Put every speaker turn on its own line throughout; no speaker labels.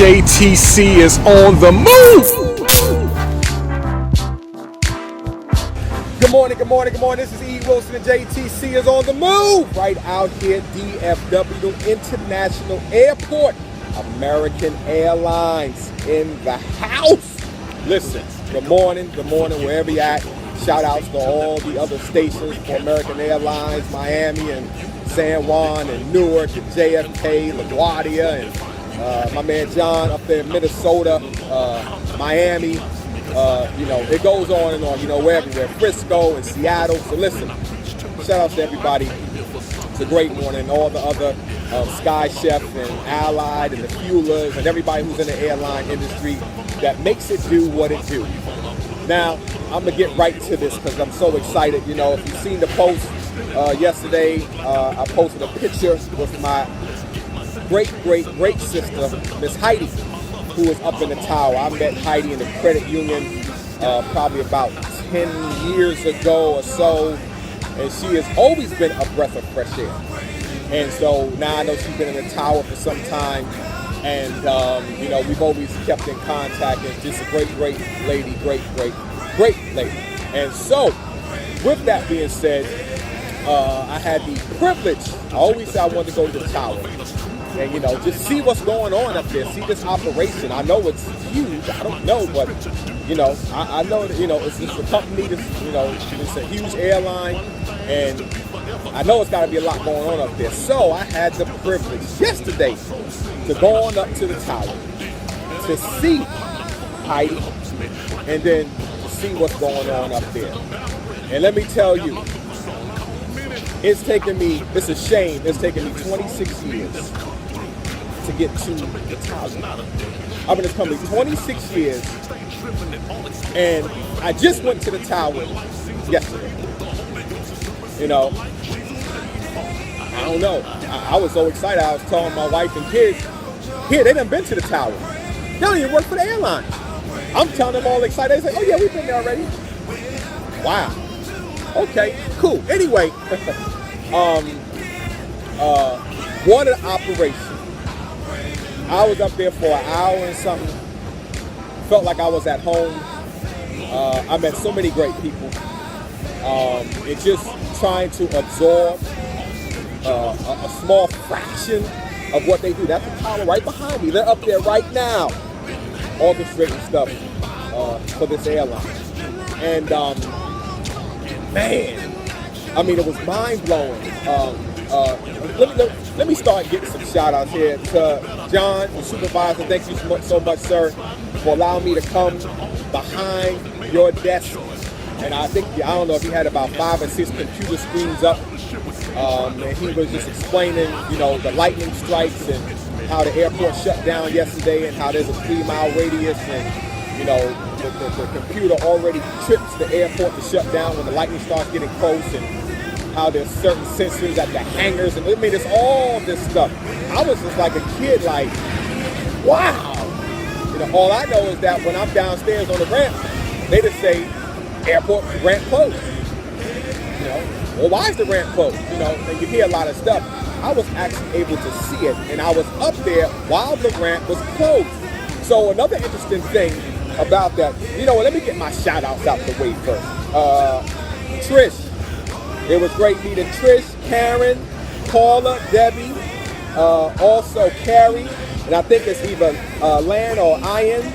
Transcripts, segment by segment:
JTC is on the move. Good morning, good morning, good morning. This is E. Wilson and JTC is on the move. Right out here at DFW International Airport. American Airlines in the house. Listen, good morning, wherever you're at. Shout outs to all the other stations for American Airlines, Miami and San Juan and Newark and JFK, LaGuardia, and my man John up there in Minnesota, Miami. It goes on and on, we're everywhere. Frisco and Seattle. So listen, shout out to everybody. It's a great morning. All the other Sky Chef and Allied and the Fuelers and everybody who's in the airline industry that makes it do what it do. Now, I'm going to get right to this because I'm so excited. If you've seen the post yesterday, I posted a picture with my great sister, Miss Heidi, who was up in the tower. I met Heidi in the credit union probably about 10 years ago or so, and she has always been a breath of fresh air. And so now I know she's been in the tower for some time, and we've always kept in contact, and just a great lady, great lady. And so, with that being said, I had the privilege, I always said I wanted to go to the tower, and just see what's going on up there, see this operation. I know it's huge, I don't know, but I know that it's a company that's it's a huge airline, and I know it's got to be a lot going on up there. So I had the privilege yesterday to go on up to the tower to see Heidi, and then to see what's going on up there. And let me tell you, it's a shame, it's taken me 26 years to get to the tower. I've been in this company 26 years, and I just went to the tower yesterday. I don't know. I was so excited. I was telling my wife and kids, here, they done been to the tower. They don't even work for the airline. I'm telling them all excited. They say, oh yeah, we've been there already. Wow. Okay, cool. Anyway, water operation. I was up there for an hour and something. Felt like I was at home. I met so many great people. It's just trying to absorb a small fraction of what they do. That's the tower right behind me. They're up there right now, orchestrating stuff for this airline. And man, I mean, it was mind blowing. Let me start getting some shout outs here to John, the supervisor. Thank you so much, sir, for allowing me to come behind your desk. And I don't know if he had about 5 or 6 computer screens up. And he was just explaining, the lightning strikes and how the airport shut down yesterday and how there's a 3-mile radius, and, the computer already trips the airport to shut down when the lightning starts getting close, and how there's certain sensors at the hangars. And I mean, it's all this stuff. I was just like a kid, like, wow. All I know is that when I'm downstairs on the ramp, they just say, airport ramp closed. Well, why is the ramp closed? And you hear a lot of stuff. I was actually able to see it, and I was up there while the ramp was closed. So another interesting thing about that, let me get my shout outs out the way first. Trish. It was great meeting Trish, Karen, Paula, Debbie, also Carrie, and I think it's either Lan or Ian,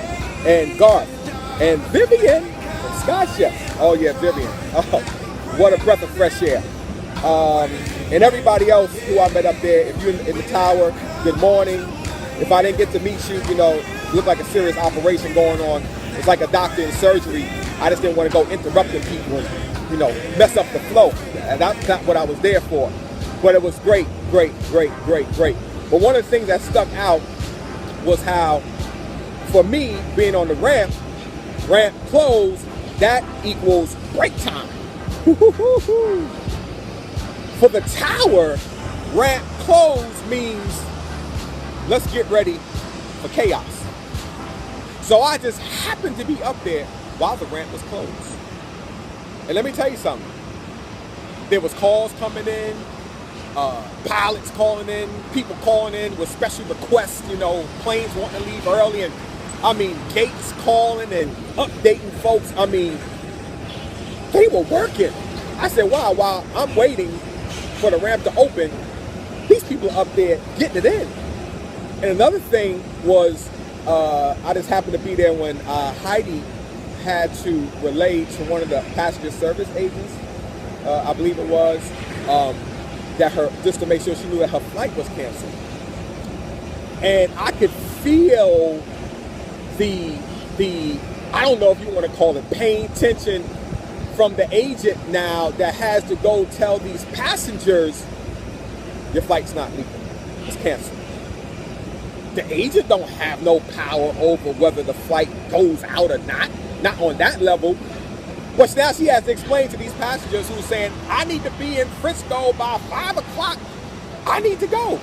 and Garth, and Vivian from Sky Chef. Oh yeah, Vivian. Oh, what a breath of fresh air. And everybody else who I met up there. If you're in the tower, good morning. If I didn't get to meet you, it looked like a serious operation going on. It's like a doctor in surgery. I just didn't want to go interrupting people and, mess up the flow. And that's not what I was there for. But it was great. But one of the things that stuck out was how, for me, being on the ramp closed, that equals break time. For the tower, ramp closed means let's get ready for chaos. So I just happened to be up there while the ramp was closed. And let me tell you something. There was calls coming in. pilots calling in, people calling in with special requests, planes wanting to leave early, and gates calling and updating folks. They were working. I said, wow, while I'm waiting for the ramp to open, these people are up there getting it in. And another thing was, I just happened to be there when Heidi had to relay to one of the passenger service agents, I believe it was, just to make sure she knew that her flight was canceled. And I could feel the I don't know if you want to call it pain, tension from the agent now that has to go tell these passengers, your flight's not leaving, it's canceled. The agent don't have no power over whether the flight goes out or not on that level. But now she has to explain to these passengers who are saying, I need to be in Frisco by 5 o'clock. I need to go.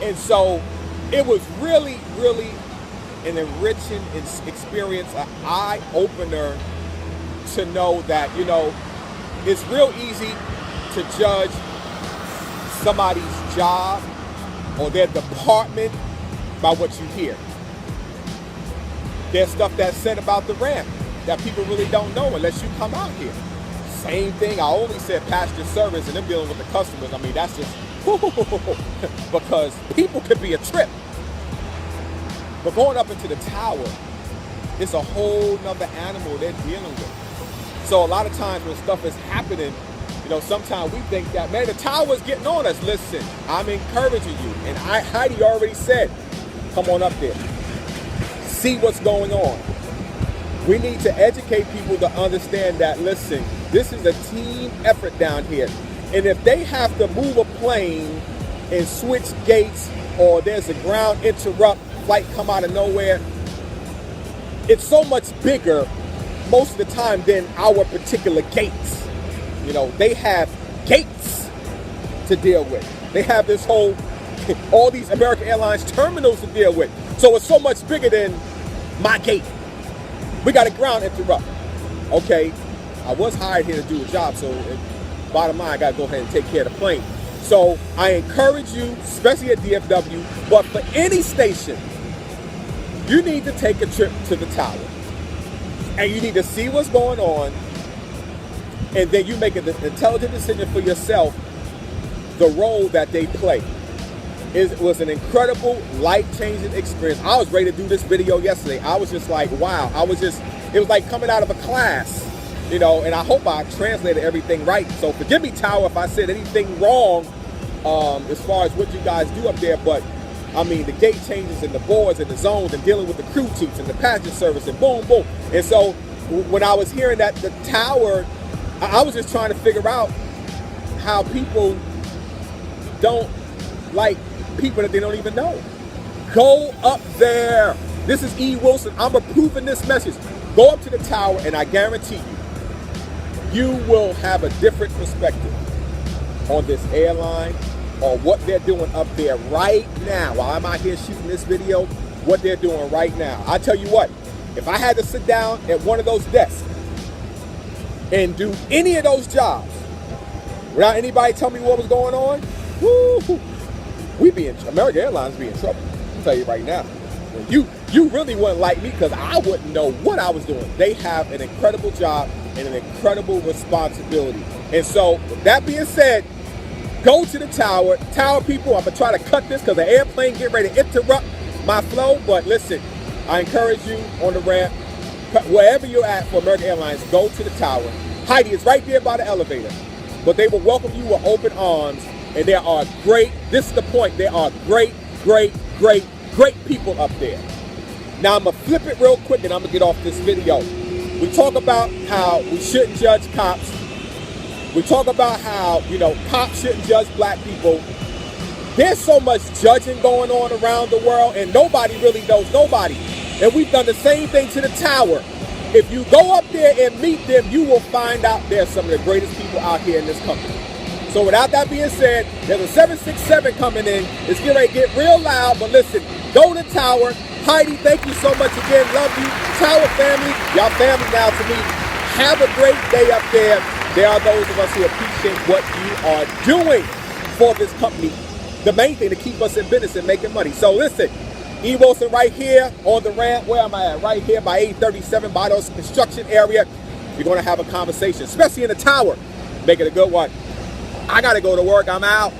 And so it was really, really an enriching experience, an eye-opener to know that, it's real easy to judge somebody's job or their department by what you hear. There's stuff that's said about the ramp that people really don't know unless you come out here. Same thing, I only said passenger service and them dealing with the customers. That's just, because people could be a trip. But going up into the tower, it's a whole nother animal they're dealing with. So a lot of times when stuff is happening, sometimes we think that, man, the tower's getting on us. Listen, I'm encouraging you. And Heidi already said, come on up there. See what's going on. We need to educate people to understand that, listen, this is a team effort down here. And if they have to move a plane and switch gates, or there's a ground interrupt, flight come out of nowhere, it's so much bigger most of the time than our particular gates. They have gates to deal with. They have this all these American Airlines terminals to deal with. So it's so much bigger than my gate. We got a ground interrupt. Okay, I was hired here to do a job, so bottom line, I got to go ahead and take care of the plane. So I encourage you, especially at DFW, but for any station, you need to take a trip to the tower. And you need to see what's going on, and then you make an intelligent decision for yourself, the role that they play. It was an incredible, life-changing experience. I was ready to do this video yesterday. I was just like, wow. It was like coming out of a class, and I hope I translated everything right. So forgive me, Tower, if I said anything wrong as far as what you guys do up there. But, the gate changes and the boards and the zones and dealing with the crew chiefs and the passenger service and boom, boom. And so when I was hearing that the tower, I was just trying to figure out how people don't like people that they don't even know. Go up there. This is E. Wilson. I'm approving this message. Go up to the tower, and I guarantee you will have a different perspective on this airline or what they're doing up there right now. While I'm out here shooting this video, what they're doing right now. I tell you what, if I had to sit down at one of those desks and do any of those jobs without anybody telling me what was going on, woo, American Airlines be in trouble. I'll tell you right now. You really wouldn't like me because I wouldn't know what I was doing. They have an incredible job and an incredible responsibility. And so, with that being said, go to the tower. Tower people, I'm going to try to cut this because the airplane get ready to interrupt my flow. But listen, I encourage you on the ramp, wherever you're at for American Airlines, go to the tower. Heidi is right there by the elevator. But they will welcome you with open arms. And there are this is the point, there are great people up there. Now I'm going to flip it real quick and I'm going to get off this video. We talk about how we shouldn't judge cops. We talk about how, cops shouldn't judge black people. There's so much judging going on around the world and nobody really knows nobody. And we've done the same thing to the tower. If you go up there and meet them, you will find out they're some of the greatest people out here in this country. So without that being said, there's a 767 coming in. It's getting ready to get real loud, but listen, go to the tower. Heidi, thank you so much again. Love you. Tower family, y'all family now to me. Have a great day up there. There are those of us who appreciate what you are doing. for this company. The main thing to keep us in business and making money. So listen, E. Wilson right here on the ramp. Where am I at? Right here by 837 by those construction area. We're going to have a conversation, especially in the tower. Make it a good one. I got to go to work. I'm out.